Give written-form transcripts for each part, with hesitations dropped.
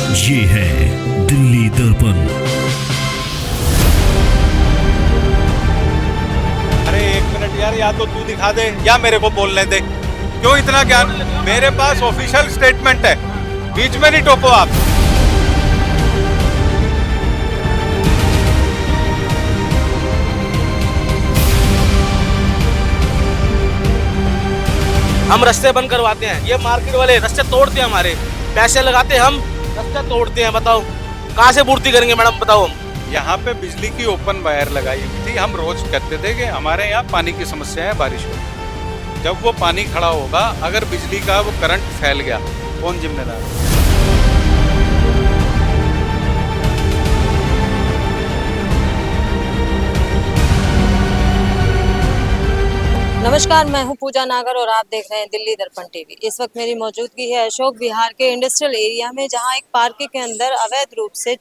ये है दिल्ली दर्पण। अरे एक मिनट यार, या तो तू दिखा दे या मेरे को बोलने दे। क्यों इतना ज्ञान? मेरे पास ऑफिशियल स्टेटमेंट है, बीच में नहीं टोको आप। हम रास्ते बंद करवाते हैं, ये मार्केट वाले रास्ते तोड़ते हैं, हमारे पैसे लगाते हैं, हम रास्ते तोड़ते हैं। बताओ कहाँ से पूर्ति करेंगे मैडम, बताओ हम। यहाँ पे बिजली की ओपन वायर लगाई हुई थी। हम रोज कहते थे कि हमारे यहाँ पानी की समस्या है बारिश में। जब वो पानी खड़ा होगा, अगर बिजली का वो करंट फैल गया, कौन जिम्मेदार है? नमस्कार, मैं हूं पूजा नागर और आप देख रहे हैं दिल्ली दर्पण टीवी। इस वक्त मेरी मौजूदगी है अशोक विहार के इंडस्ट्रियल एरिया में, जहां एक पार्किंग के अंदर अवैध रूप से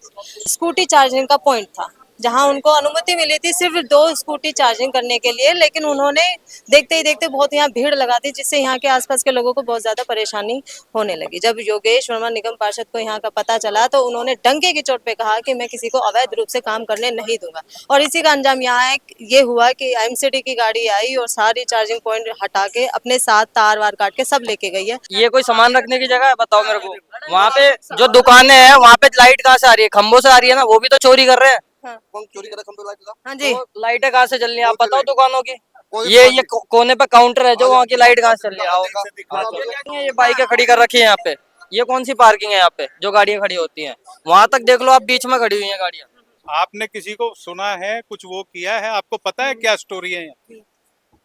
स्कूटी चार्जिंग का पॉइंट था, जहां उनको अनुमति मिली थी सिर्फ 2 स्कूटी चार्जिंग करने के लिए, लेकिन उन्होंने देखते ही देखते बहुत यहाँ भीड़ लगा दी, जिससे यहाँ के आसपास के लोगों को बहुत ज्यादा परेशानी होने लगी। जब योगेश वर्मा निगम पार्षद को यहाँ का पता चला तो उन्होंने डंके की चोट पे कहा कि मैं किसी को अवैध रूप से काम करने नहीं दूंगा, और इसी का अंजाम यहाँ ये हुआ कि एमसीडी की गाड़ी आई और सारी चार्जिंग पॉइंट हटा के अपने साथ तार वार काट के सब लेके गई है। ये कोई सामान रखने की जगह है? बताओ मेरे को। वहाँ पे जो दुकानें हैं वहाँ पे लाइट कहाँ से आ रही है? खंभों से आ रही है ना, वो भी तो चोरी कर रहे हैं। कौन चोरी कर रहा है खंभे लाइट का? हाँ जी, तो लाइटें कहाँ से चल रही है? आप बताओ दुकानों की। ये कोने पे काउंटर है जो वहाँ की लाइट कहाँ से चल रही है? ये बाइकें खड़ी कर रखी है यहाँ पे। ये कौन सी पार्किंग है यहाँ पे जो गाड़ियाँ खड़ी होती हैं? वहाँ तक देख लो आप, बीच में खड़ी हुई है गाड़ियाँ। आपने किसी को सुना है, कुछ वो किया है? आपको पता है क्या स्टोरी है यहाँ?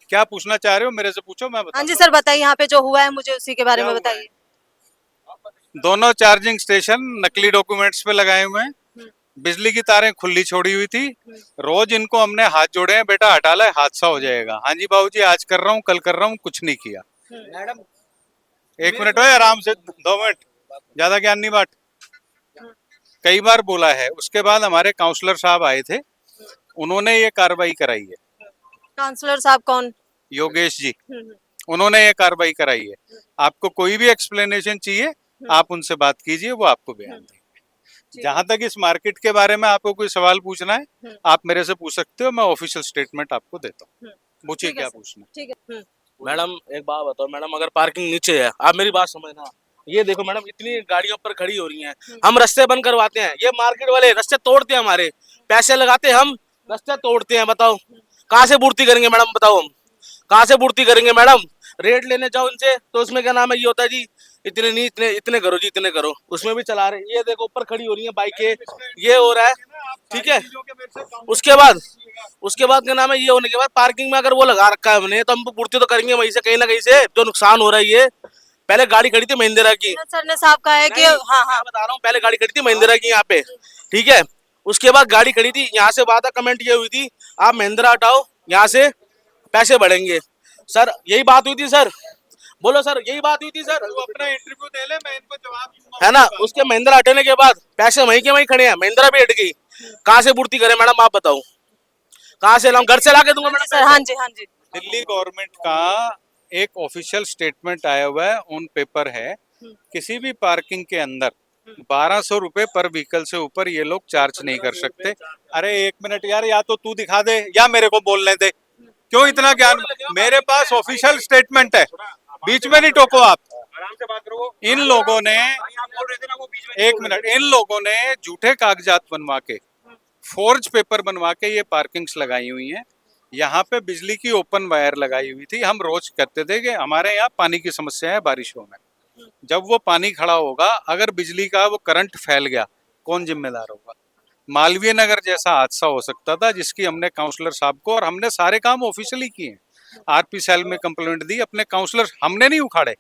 क्या पूछना चाह रहे हो मेरे से? पूछो, मैं हाँ जी सर, बताइए यहाँ पे जो हुआ है, मुझे उसी के बारे में बताइए। दोनों चार्जिंग स्टेशन नकली डॉक्यूमेंट्स पे लगाए हुए हैं। बिजली की तारें खुली छोड़ी हुई थी। रोज इनको हमने हाथ जोड़े हैं, बेटा हटा ले, हादसा हो जाएगा। हाँ जी बाबूजी, आज कर रहा हूँ, कल कर रहा हूँ, कुछ नहीं किया। मैडम एक मिनट हो, आराम से 2 मिनट, ज्यादा ज्ञान नहीं बांट। कई बार बोला है। उसके बाद हमारे काउंसलर साहब आए थे, उन्होंने ये कार्रवाई कराई है। काउंसलर साहब कौन? योगेश जी, उन्होंने ये कार्रवाई कराई है। आपको कोई भी एक्सप्लेनेशन चाहिए, आप उनसे बात कीजिए, वो आपको बयान देंगे। जहां तक इस मार्केट के बारे में आपको कोई सवाल पूछना है, आप मेरे से पूछ सकते हो। मैं ऑफिशियल स्टेटमेंट आपको देता हूँ। पूछिए क्या पूछना है। ठीक है। मैडम एक बात बताओ मैडम, अगर पार्किंग नीचे है, आप मेरी बात समझना। ये देखो मैडम, इतनी गाड़ियों पर खड़ी हो रही हैं, हम रास्ते बंद करवाते हैं, ये मार्केट वाले रास्ते तोड़ते हैं, हमारे पैसे लगाते हैं, हम रास्ते तोड़ते हैं। बताओ कहाँ से पूर्ति करेंगे मैडम, बताओ हम कहाँ से पूर्ति करेंगे मैडम। रेट लेने जाओ इनसे तो उसमें क्या नाम है, ये होता है जी इतने नहीं, इतने इतने करो जी, इतने करो, उसमें भी चला रहे। ये देखो ऊपर खड़ी हो रही है बाइकें, ये हो रहा है, ठीक है। उसके बाद क्या नाम है, ये होने के बाद पार्किंग में अगर वो लगा रखा है हमने, तो हम पूर्ति तो करेंगे वहीं से, कहीं ना कहीं से। जो नुकसान हो रहा है, ये पहले गाड़ी खड़ी थी महिंद्रा की। सर ने साहब कहा है कि हाँ, बता रहा हूँ, पहले गाड़ी खड़ी थी महिंद्रा की यहाँ पे, ठीक है। उसके बाद गाड़ी खड़ी थी, यहाँ से वादा कमेंट ये हुई थी, आप महिंद्रा हटाओ, यहाँ से पैसे बढ़ेंगे। सर यही बात हुई थी सर, बोलो सर, यही बात हुई थी सर। तू अपना इंटरव्यू दे ले, मैं इनको जवाब दूंगा, है ना। उसके महिंद्रा हटाने के बाद पैसे वहीं के वहीं खड़े हैं, महिंद्रा भी हट गई। कहाँ से पूर्ति करें मैडम, आप बताओ कहाँ से लाऊं? घर से ला के दूंगा मैडम सर। हाँ जी, हाँ जी। दिल्ली गवर्नमेंट का एक ऑफिशियल स्टेटमेंट आया हुआ है, ऑन पेपर है। किसी भी पार्किंग के अंदर 1200 रुपए पर व्हीकल से ऊपर ये लोग चार्ज नहीं कर सकते। अरे एक मिनट यार, या तो तू दिखा दे या मेरे को बोलने दे। क्यों इतना ज्ञान? मेरे पास ऑफिशियल स्टेटमेंट है, बीच में नहीं टोको आप। इन लोगों ने, एक मिनट, इन लोगों ने झूठे कागजात बनवा के, फोर्ज पेपर बनवा के ये पार्किंग्स लगाई हुई हैं। यहाँ पे बिजली की ओपन वायर लगाई हुई थी। हम रोज कहते थे कि हमारे यहाँ पानी की समस्या है बारिशों में। जब वो पानी खड़ा होगा, अगर बिजली का वो करंट फैल गया, कौन जिम्मेदार होगा? मालवीय नगर जैसा हादसा हो सकता था, जिसकी हमने काउंसलर साहब को, और हमने सारे काम ऑफिशियली किए हैं। आरपी सेल में कंप्लेंट दी, अपने काउंसलर, हमने नहीं उखाड़े,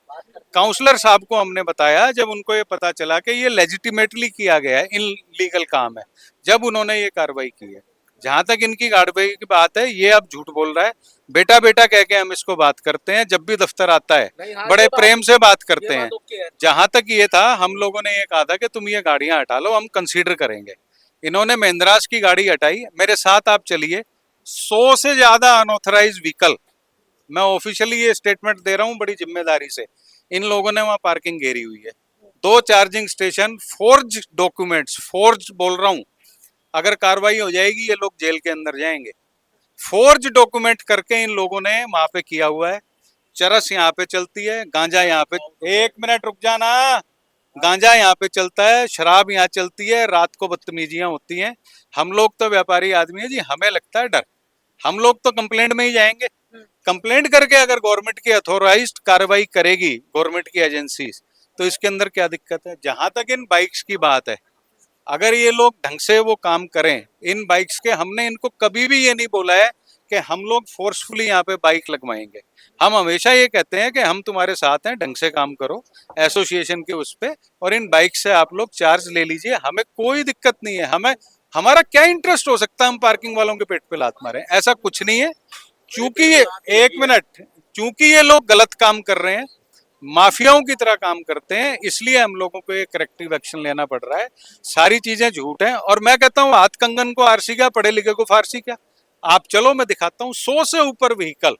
काउंसलर साहब को हमने बताया। जब उनको ये पता चला कि ये लेजिटिमेटली किया गया है, इनलीगल काम है, जब उन्होंने ये कार्रवाई की है। जहां तक इनकी कार्रवाई की बात है, ये अब झूठ बोल रहा है। बेटा बेटा कह के हम इसको बात करते हैं, जब भी दफ्तर आता है बड़े प्रेम से बात करते हैं। जहां तक ये था, हम लोगों ने ये कहा था कि तुम ये गाड़ियां हटा लो, हम कंसीडर करेंगे। इन्होंने महिंद्रास की गाड़ी हटाई। मेरे साथ आप चलिए, 100 से ज्यादा अनऑथराइज व्हीकल, मैं ऑफिशियली ये स्टेटमेंट दे रहा हूँ बड़ी जिम्मेदारी से, इन लोगों ने वहां पार्किंग घेरी हुई है। 2 charging station, forge documents, forge बोल रहा हूं, अगर कार्रवाई हो जाएगी ये लोग जेल के अंदर जाएंगे। फोर्ज डॉक्यूमेंट करके इन लोगों ने वहां पे किया हुआ है। चरस यहाँ पे चलती है, गांजा यहाँ पे, 1 मिनट रुक जाना, गांजा यहाँ पे चलता है, शराब यहाँ चलती है, रात को बदतमीजियां होती हैं। हम लोग तो व्यापारी आदमी है जी, हमें लगता है डर, हम लोग तो कंप्लेंट में ही जाएंगे। कंप्लेंट करके अगर गवर्नमेंट की अथॉराइज्ड कार्रवाई करेगी गवर्नमेंट की एजेंसी, तो इसके अंदर क्या दिक्कत है। जहां तक इन बाइक्स की बात है, अगर ये लोग ढंग से वो काम करें इन बाइक्स के, हमने इनको कभी भी ये नहीं बोला है कि हम लोग फोर्सफुली यहाँ पे बाइक लगवाएंगे। हम हमेशा ये कहते हैं कि हम तुम्हारे साथ हैं, ढंग से काम करो एसोसिएशन के उस पे, और इन बाइक से आप लोग चार्ज ले लीजिए, हमें कोई दिक्कत नहीं है। हमें, हमारा क्या इंटरेस्ट हो सकता है हम पार्किंग वालों के पेट पे लात मारें, ऐसा कुछ नहीं है। क्योंकि ये, 1 मिनट, क्योंकि ये लोग गलत काम कर रहे हैं, माफियाओं की तरह काम करते हैं, इसलिए हम लोगों को एक करेक्टिव एक्शन लेना पड़ रहा है। सारी चीजें झूठ हैं, और मैं कहता हूँ हाथ कंगन को आरसी क्या, पढ़े लिखे को फारसी क्या। आप चलो मैं दिखाता हूँ, 100 से ऊपर व्हीकल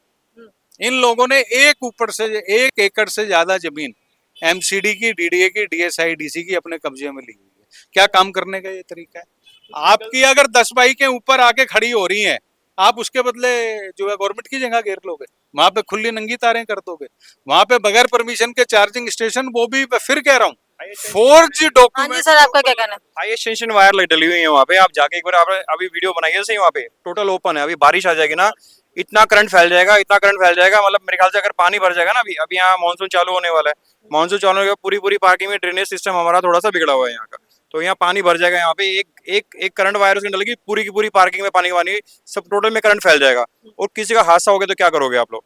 इन लोगों ने एक ऊपर से 1 एकड़ से ज्यादा जमीन एमसीडी की, डीडीए की, डीएसआई डीसी की अपने कब्जे में ली हुई है। क्या काम करने का ये तरीका है। आपकी अगर 10 बाइकें ऊपर आके खड़ी हो रही हैं, आप उसके बदले जो है गवर्नमेंट की जगह घेर लोगे, वहां पे खुली नंगी तारें कर दोगे, वहां पे बगैर परमिशन के चार्जिंग स्टेशन, वो भी मैं फिर कह रहा हूँ फोर्ज हाँ जी डॉक्यूमेंट। सर, आपका क्या कहना है? हाई एक्सटेंशन वायर डली हुई है वहाँ पे, आप जाके एक बार आपने अभी वीडियो बनाई है सही, वहाँ पे टोटल ओपन है। अभी बारिश आ जाएगी ना, इतना करंट फैल जाएगा, इतना करंट फैल जाएगा, मतलब मेरे ख्याल से अगर पानी भर जाएगा ना, अभी अभी यहाँ मानसून चालू होने वाला है, मानसून चालू होने के बाद पूरी पार्किंग में ड्रेनेज सिस्टम हमारा थोड़ा सा बिगड़ा हुआ है यहाँ का, तो यहाँ पानी भर जाएगा। यहाँ पे एक करंट वायर उसमें डलेगी, पूरी की पूरी पार्किंग में पानी सब टोटल में करंट फैल जाएगा, और किसी का हादसा हो गया तो क्या करोगे आप लोग।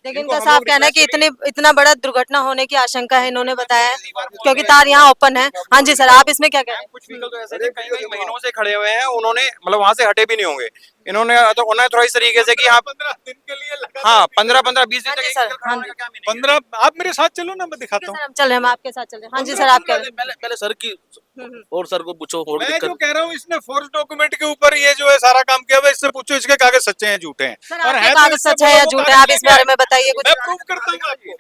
लेकिन इनका साफ कहना है कि इतना बड़ा दुर्घटना होने की आशंका है, इन्होंने बताया है, क्योंकि तार यहाँ ओपन है। हाँ जी सर, आप इसमें क्या कह रहे हैं? कुछ व्हीकल तो ऐसे थे कई महीनों से खड़े हुए हैं, उन्होंने मतलब वहां से हटे भी नहीं होंगे, इन्होंने तो उन्होंने थोड़ा इस तरीके से कि आप 15 दिन के लिए लगा, हाँ 15-20 दिन हाँ जी तक सर, हाँ जी। 15, आप मेरे साथ चलो ना, मैं दिखाता हूँ। सर हम चल रहे हैं, हम आपके साथ चल रहे हैं। हाँ जी सर, आप कह रहे हैं। पहले सर की, और सर को पूछो और मैं जो दिक्कत। कह रहा हूँ, इसने फोर्स डॉक्यूमेंट के ऊपर ये जो है सारा काम किया हुआ है, इससे पूछो इसके कागज सच्चे हैं झूठे हैं। सर और आपके है तो कागज इससे सच है बोलो या वो झूठ है, कागज आप इस बारे में बताइए कुछ। मैं प्रूव करता हूँ आपको,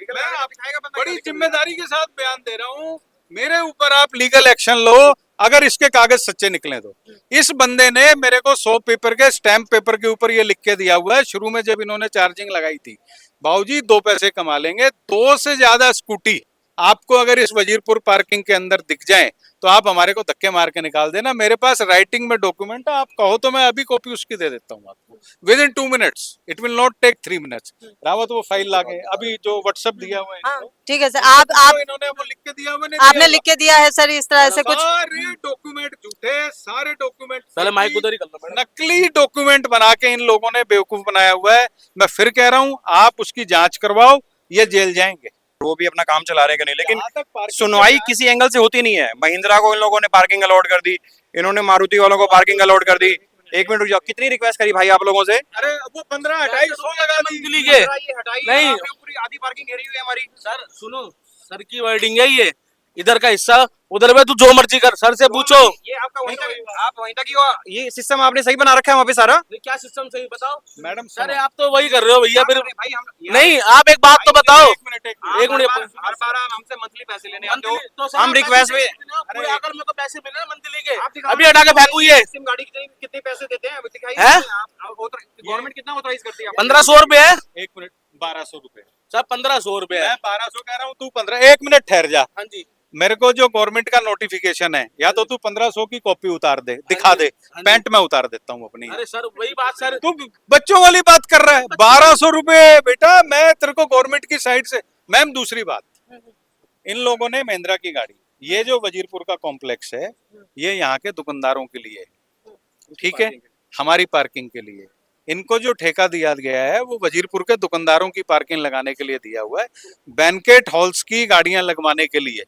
मैं बड़ी जिम्मेदारी के साथ बयान दे रहा हूँ, मेरे ऊपर आप लीगल एक्शन लो अगर इसके कागज सच्चे निकले तो। इस बंदे ने मेरे को 100 पेपर के स्टैम्प पेपर के ऊपर ये लिख के दिया हुआ है, शुरू में जब इन्होंने चार्जिंग लगाई थी, बाबूजी 2 पैसे कमा लेंगे, 2 से ज्यादा स्कूटी आपको अगर इस वजीरपुर पार्किंग के अंदर दिख जाए तो आप हमारे को धक्के मार के निकाल देना। मेरे पास राइटिंग में डॉक्यूमेंट है, आप कहो तो मैं अभी कॉपी उसकी दे देता हूँ आपको, within 2 minutes, it will not take 3 minutes. Rawat वो फाइल लाके अभी जो व्हाट्सएप दिया हुआ है हाँ इनको, ठीक है सर, आप इन्होंने वो लिख के दिया हुआ, आपने लिख के दिया है सर इस तरह से कुछ? सारे डॉक्यूमेंट झूठे, सारे डॉक्यूमेंट पहले माइक उधर ही कर लो मैडम। नकली डॉक्यूमेंट बना के इन लोगों ने बेवकूफ बनाया हुआ है। मैं फिर कह रहा हूँ, आप उसकी जांच करवाओ, ये जेल जाएंगे। वो भी अपना काम चला रहे कि नहीं, लेकिन जहाँ तक parking सुनवाई का- किसी एंगल से होती नहीं है। महिंद्रा को इन लोगों ने पार्किंग अलॉट कर दी, इन्होंने मारुति वालों को पार्किंग अलॉट कर दी। 1 मिनट रुक जाओ, कितनी रिक्वेस्ट करी भाई आप लोगों से। अरे वो 15 हटाई 100 लगा दी। मंथली के नहीं। यहाँ पे पूरी आधी पार्किंग घेरी हुई है हमारी। सर सुनो, सर की वर्डिंग है ये, इधर का हिस्सा उधर में तू जो मर्जी कर, सर से पूछो। ये आपका वहीं तक, आप वहीं तक ही ये सिस्टम आपने सही बना रखा है वहाँ पे सारा। ये क्या सिस्टम सही बताओ मैडम सर, आप तो वही कर रहे हो भैया फिर। भाई हम नहीं, आप एक बात तो बताओ। एक मिनट एक मिनट। हर बार आप हमसे मंथली पैसे लेने आते हो। तो सर हम आप रिक्वेस्ट पैसे में देते हो, पूरे आकर मेरे को पैसे मिले ना मंथली के, आप दिखाओ अभी हटा के फेंकू ये। सिम गाड़ी के कितने पैसे देते हैं दिखाइए। हैं? गवर्नमेंट कितना ऑथराइज करती है? 1500 रुपए है 1 मिनट, 1200 रुपए। सर, 1500 रुपए है। मैं 1200 कह रहा हूँ, तू 15। 1 मिनट ठहर जा। हाँ जी, मेरे को जो गवर्नमेंट का नोटिफिकेशन है, या तो तू 1500 की कॉपी उतार दे, दिखा दे, हाँ जी। पैंट में उतार देता हूँ अपनी। अरे सर वही बात सर। तू बच्चों वाली बात कर रहा है। 1200 रुपए बेटा, मैं तेरे को गवर्नमेंट की साइड से। मैम दूसरी बात, इन लोगों ने महिंद्रा की गाड़ी, ये जो वजीरपुर का कॉम्प्लेक्स है, ये यहाँ के दुकानदारों के लिए है, ठीक है, हमारी पार्किंग के लिए। इनको जो ठेका दिया गया है वो वजीरपुर के दुकानदारों की पार्किंग लगाने के लिए दिया हुआ है, बैंकेट हॉल्स की गाड़ियां लगवाने के लिए।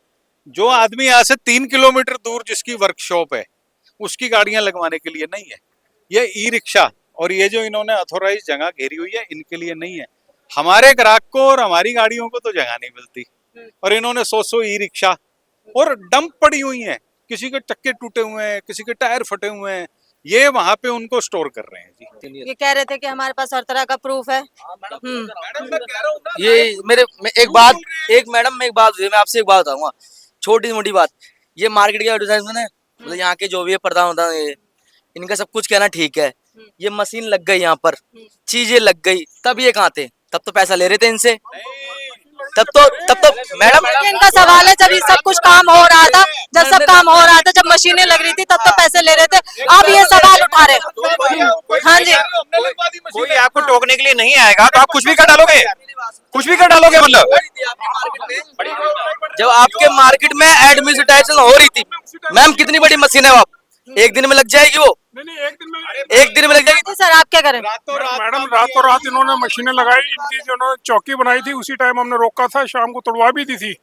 जो आदमी यहाँ से 3 किलोमीटर दूर जिसकी वर्कशॉप है, उसकी गाड़ियां लगवाने के लिए नहीं है। ये ई रिक्शा और ये जो इन्होंने अथोराइज जगह घेरी हुई है, इनके लिए नहीं है। हमारे ग्राहक को और हमारी गाड़ियों को तो जगह नहीं मिलती, और इन्होंने 100 ई रिक्शा और डंप पड़ी हुई है, किसी के चक्के टूटे हुए हैं, किसी के टायर फटे हुए हैं, ये वहां पे उनको स्टोर कर रहे हैं जी। ये कह रहे थे कि हमारे पास हर तरह का प्रूफ है। मैडम मैं कह रहा हूँ ना, ये मेरे मैं एक बात, एक मैडम मैं एक बात मैं आपसे एक बात बताऊंगा। छोटी मोटी बात, ये मार्केट के एडवर्टाइजमेंट है, मतलब यहाँ के जो भी है प्रधान होता है इनका सब कुछ कहना ठीक है। ये मशीन लग गई यहाँ पर, चीजें लग गई, तब ये कहाँ थे? तब तो पैसा ले रहे थे इनसे, तब तो मैडम इनका सवाल है, जब ये सब कुछ काम हो रहा था, जब सब काम हो रहा था, जब मशीनें लग रही थी, तब तो पैसे ले रहे थे, अब ये सवाल उठा रहे। हाँ जी, कोई आपको टोकने के लिए नहीं आएगा तो आप कुछ भी कर डालोगे, कुछ भी कर डालोगे मतलब। जब आपके मार्केट में एडमिनिस्ट्रेशन हो रही थी, मैम कितनी बड़ी मशीन है वो, आप एक दिन में लग जाएगी वो, एक दिन में लग जाएगी। तो सर आप क्या करें? मैडम रातों रात इन्होंने मशीनें लगाई, इनकी जो इन्होंने चौकी बनाई थी उसी टाइम हमने रोका था, शाम को तोड़वा भी दी थी।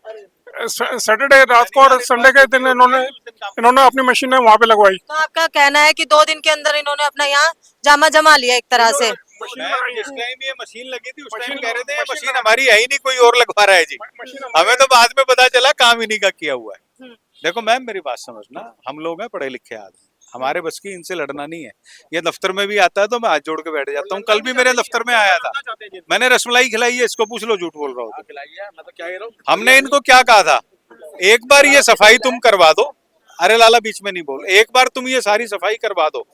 सैटरडे रात को और संडे के दिन इन्होंने अपनी मशीनें वहाँ पे लगवाई। तो आपका कहना है कि 2 दिन के अंदर इन्होंने अपना यहाँ जामा जमा लिया एक तरह से। जिस टाइम ये मशीन लगी थी उस टाइम कह रहे थे ये मशीन हमारी है ही नहीं, कोई और लगवा रहा है जी। हमें तो बाद में पता चला काम इन्हीं का किया हुआ है। देखो मैम मेरी बात समझना, हम लोग हैं पढ़े लिखे आदमी, हमारे बस की इनसे लड़ना नहीं है। ये दफ्तर में भी आता है तो मैं हाथ जोड़ के बैठ जाता हूँ। कल भी मेरे दफ्तर में आया था, मैंने रसमलाई खिलाई है, इसको पूछ लो झूठ बोल रहा हूँ। हमने इनको क्या कहा था, एक बार ये सफाई तुम करवा दो, अरे लाला बीच में नहीं बोल, एक बार तुम ये सारी सफाई करवा दो,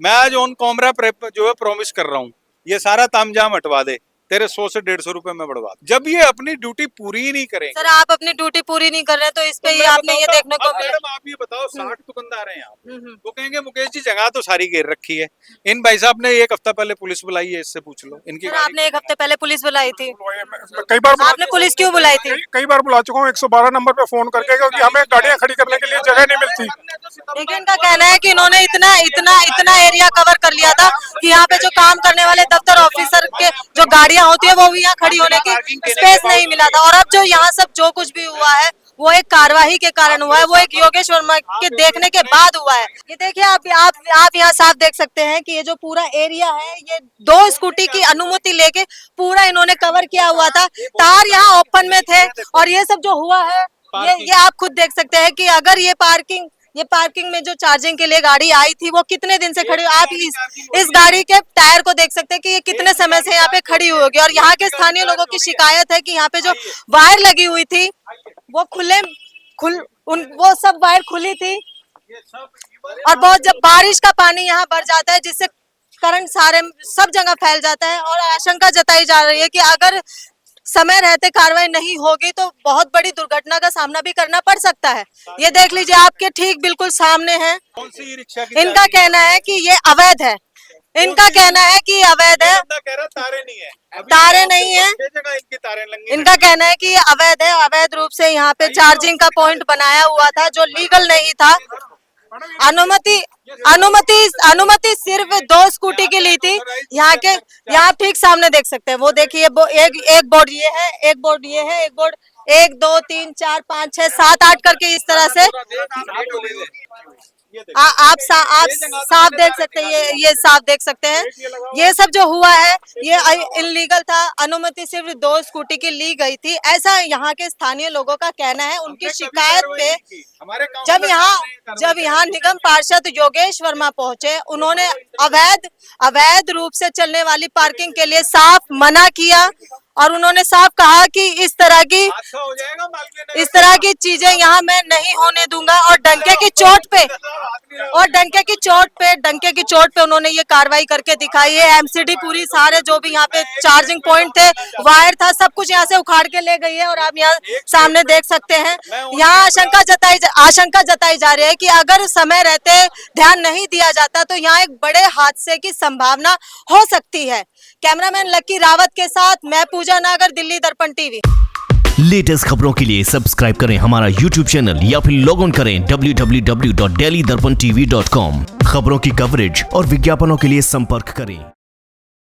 मैं आज ऑन कैमरा जो है प्रॉमिस कर रहा हूँ ये सारा तामझाम हटवा दे, तेरे 100 से 150 रुपए में बढ़वा दूं। जब ये अपनी ड्यूटी पूरी ही नहीं करेंगे। सर आप अपनी ड्यूटी पूरी नहीं कर रहे तो इस पे तो आपने ये देखने को मिला। मैडम आप ये बताओ 60 दुकानदार हैं यहाँ, वो कहेंगे मुकेश जी जगह तो सारी घेर रखी है। इन भाई साहब ने 1 हफ्ता पहले पुलिस बुलाई है, इससे पूछ लो इनकी। सर आपने 1 हफ्ते पहले पुलिस बुलाई थी, कई बार आपने पुलिस क्यों बुलाई थी? कई बार बुला चुका हूँ 112 नंबर पे फोन करके, क्योंकि हमें गाड़ियाँ खड़ी करने के लिए जगह नहीं मिलती। लेकिन इनका कहना है कि इन्होंने इतना एरिया कवर कर लिया था कि यहाँ पे जो काम करने वाले दफ्तर ऑफिसर के जो गाड़ियाँ होती है वो भी यहाँ खड़ी होने की स्पेस नहीं मिला था। और अब जो यहाँ सब जो कुछ भी हुआ है वो एक कार्यवाही के कारण हुआ है, वो एक योगेश वर्मा के देखने के बाद हुआ है। ये देखिए आप यहाँ साफ देख सकते हैं कि ये जो पूरा एरिया है ये 2 स्कूटी की अनुमति लेके पूरा इन्होंने कवर किया हुआ था। तार यहाँ ओपन में थे और ये सब जो हुआ है ये आप खुद देख सकते हैं कि अगर ये पार्किंग में जो चार्जिंग के लिए गाड़ी आई थी वो कितने दिन से खड़ी, आप इस गाड़ी के टायर को देख सकते हैं कि ये कितने समय से यहाँ पे खड़ी हुई होगी। और यहाँ के स्थानीय लोगों की शिकायत है कि यहाँ पे जो वायर लगी हुई थी वो वो सब वायर खुली थी और बहुत जब बारिश का पानी यहाँ भर जाता है जिससे करंट सब जगह फैल जाता है। और आशंका जताई जा रही है कि अगर समय रहते कार्रवाई नहीं होगी तो बहुत बड़ी दुर्घटना का सामना भी करना पड़ सकता है। ये देख लीजिए आपके ठीक बिल्कुल सामने है। कौन सी रिक्शा की इनका कहना है कि ये अवैध है, इनका कहना है कि अवैध है, कह रहा तारे नहीं है, तारे नहीं है। इनकी तारें लगी। इनका कहना है कि ये अवैध है, अवैध रूप से यहाँ पे चार्जिंग का पॉइंट बनाया हुआ था जो लीगल नहीं था। अनुमति सिर्फ 2 स्कूटी की ली थी। यहाँ ठीक सामने देख सकते हैं, वो देखिए एक बोर्ड ये है, एक बोर्ड ये है, एक बोर्ड 1 2 3 4 5 6 7 8 करके इस तरह से आप साफ देख सकते हैं। ये साफ देख सकते हैं। ये सब जो हुआ है ये इलीगल था, अनुमति सिर्फ 2 स्कूटी की ली गई थी, ऐसा यहाँ के स्थानीय लोगों का कहना है। उनकी शिकायत पे जब यहाँ निगम पार्षद योगेश वर्मा पहुंचे, उन्होंने अवैध रूप से चलने वाली पार्किंग के लिए साफ मना किया और उन्होंने साफ कहा कि इस तरह की चीजें यहाँ मैं नहीं होने दूंगा। और डंके की चोट पे उन्होंने ये कार्रवाई करके दिखाई है। एमसीडी पूरी सारे जो भी यहाँ पे चार्जिंग पॉइंट थे, वायर था, सब कुछ यहाँ से उखाड़ के ले गई है। और आप यहाँ सामने देख सकते हैं, यहाँ आशंका जताई जा रही है कि अगर समय रहते ध्यान नहीं दिया जाता तो यहाँ एक बड़े हादसे की संभावना हो सकती है। कैमरामैन लकी रावत के साथ मैं पूजा नागर, दिल्ली दर्पण टीवी। लेटेस्ट खबरों के लिए सब्सक्राइब करें हमारा YouTube चैनल या फिर लॉग ऑन करें www.delhidarpantv.com। खबरों की कवरेज और विज्ञापनों के लिए संपर्क करें।